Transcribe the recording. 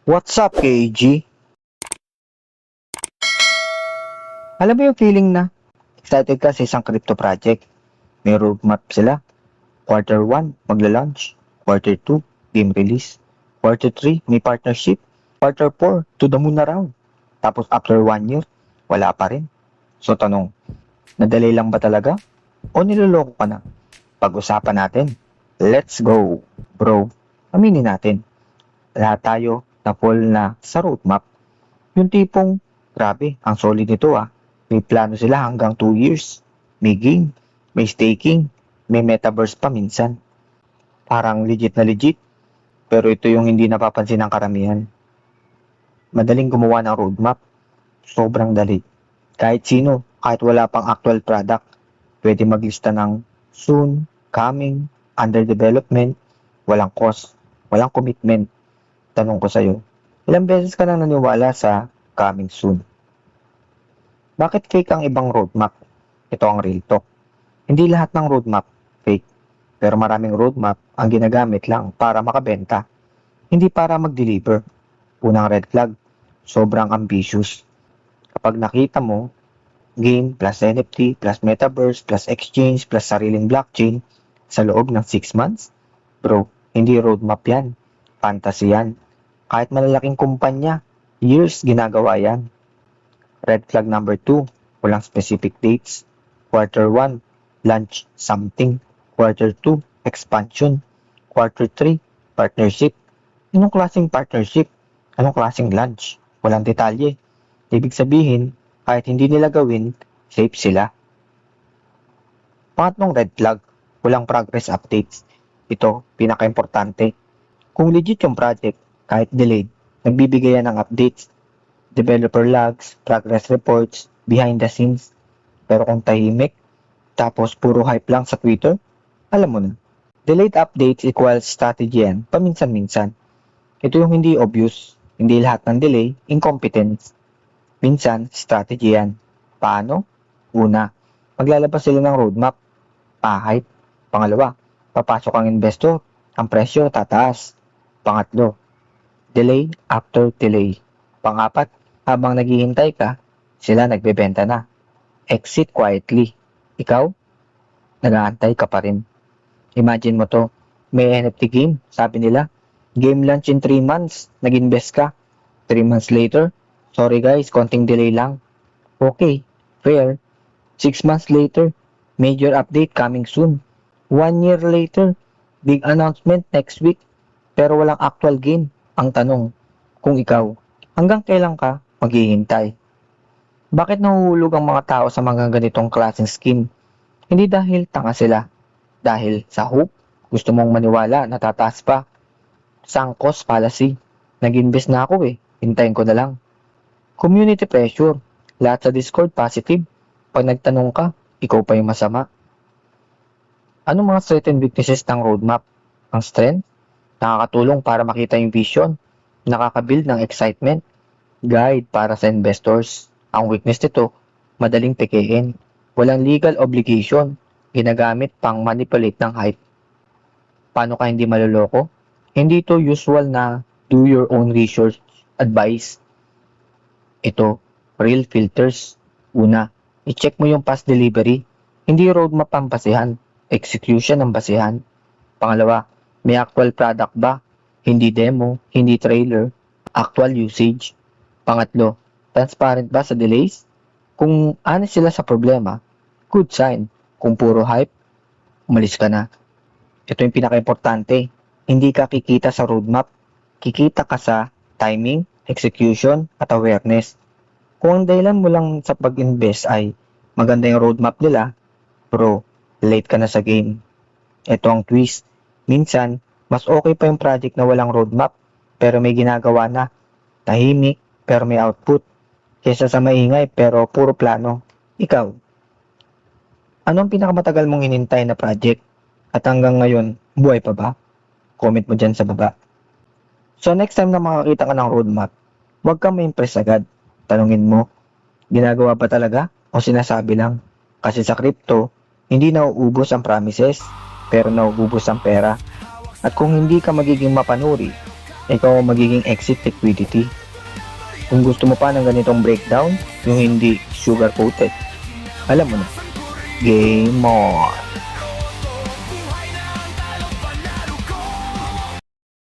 What's up, KG? Alam mo yung feeling na excited ka sa isang crypto project? May roadmap sila. Quarter 1, magla-launch. Quarter 2, game release. Quarter 3, may partnership. Quarter 4, to the moon na raw. Tapos after 1 year, wala pa rin. So tanong, nadali lang ba talaga? O niloloko ka na? Pag-usapan natin. Let's go! Bro, aminin natin. Lahat tayo na full na sa roadmap. Yung tipong, grabe, ang solid nito ah. May plano sila hanggang 2 years. May game, may staking, may metaverse pa minsan. Parang legit na legit. Pero ito yung hindi napapansin ng karamihan. Madaling gumawa ng roadmap. Sobrang dali. Kahit sino, kahit wala pang actual product, pwede maglista ng soon, coming, under development, walang cost, walang commitment. Tanong ko sa'yo, ilang beses ka nang naniwala sa coming soon? Bakit fake ang ibang roadmap? Ito ang real talk. Hindi lahat ng roadmap fake, pero maraming roadmap ang ginagamit lang para makabenta, hindi para mag-deliver. Unang red flag, sobrang ambitious. Kapag nakita mo, game plus NFT plus metaverse plus exchange plus sariling blockchain sa loob ng 6 months, bro, hindi roadmap yan. Fantasy yan. Kahit malalaking kumpanya, years ginagawa yan. Red flag number 2, walang specific dates. Quarter 1, launch something. Quarter 2, expansion. Quarter 3, partnership. Anong klaseng partnership? Anong klaseng launch? Walang detalye. Ibig sabihin, kahit hindi nila gawin, safe sila. Pangatlong red flag, walang progress updates. Ito, pinaka-importante. Kung legit yung project, kahit delayed, nagbibigay yan ng updates, developer logs, progress reports, behind the scenes. Pero kung tahimik, tapos puro hype lang sa Twitter, alam mo na. Delayed updates equals strategy yan, paminsan-minsan. Ito yung hindi obvious, hindi lahat ng delay, incompetence. Minsan, strategy yan. Paano? Una, maglalabas sila ng roadmap, pa-hype. Pangalawa, papasok ang investor, ang presyo tataas. Pangatlo, delay after delay. Pangapat, habang naghihintay ka, sila nagbebenta na. Exit quietly. Ikaw, nag-aantay ka pa rin. Imagine mo to, may NFT game, sabi nila, game launch in 3 months, nag-invest ka. 3 months later, sorry guys, konting delay lang. Okay, fair. 6 months later, major update coming soon. 1 year later, big announcement next week, pero walang actual game. Ang tanong, kung ikaw, hanggang kailan ka maghihintay? Bakit nahuhulog ang mga tao sa mga ganitong klaseng scheme? Hindi dahil tanga sila. Dahil sa hope, gusto mong maniwala na tataas pa. Sunk cost fallacy. Nag-invest na ako hintayin ko na lang. Community pressure. Lahat sa Discord positive. Pag nagtanong ka, ikaw pa yung masama. Anong mga strengths and weaknesses ng roadmap? Ang strength, nakakatulong para makita yung vision. Nakakabuild ng excitement. Guide para sa investors. Ang weakness nito, madaling pekein. Walang legal obligation. Ginagamit pang manipulate ng hype. Paano ka hindi maloloko? Hindi to usual na do your own research advice. Ito, real filters. Una, i-check mo yung past delivery. Hindi roadmap ang basihan. Execution ang basihan. Pangalawa, may actual product ba? Hindi demo, hindi trailer, actual usage. Pangatlo, transparent ba sa delays? Kung honest sila sa problema, good sign. Kung puro hype, umalis ka na. Ito yung pinaka-importante. Hindi ka kikita sa roadmap. Kikita ka sa timing, execution, at awareness. Kung ang dahilan mo lang sa pag-invest ay maganda yung roadmap nila, bro, late ka na sa game. Ito ang twist. Minsan, mas okay pa yung project na walang roadmap, pero may ginagawa na. Tahimik, pero may output. Kesa sa maingay, pero puro plano. Ikaw, anong pinakamatagal mong hinintay na project? At hanggang ngayon, buhay pa ba? Comment mo dyan sa baba. So next time na makakita ka ng roadmap, huwag kang ma-impress agad. Tanungin mo, ginagawa ba talaga o sinasabi lang? Kasi sa crypto, hindi nauubos ang promises, pero nauubos ang pera. At kung hindi ka magiging mapanuri, ikaw ang magiging exit liquidity. Kung gusto mo pa ng ganitong breakdown, yung hindi sugar coated, alam mo na, game on!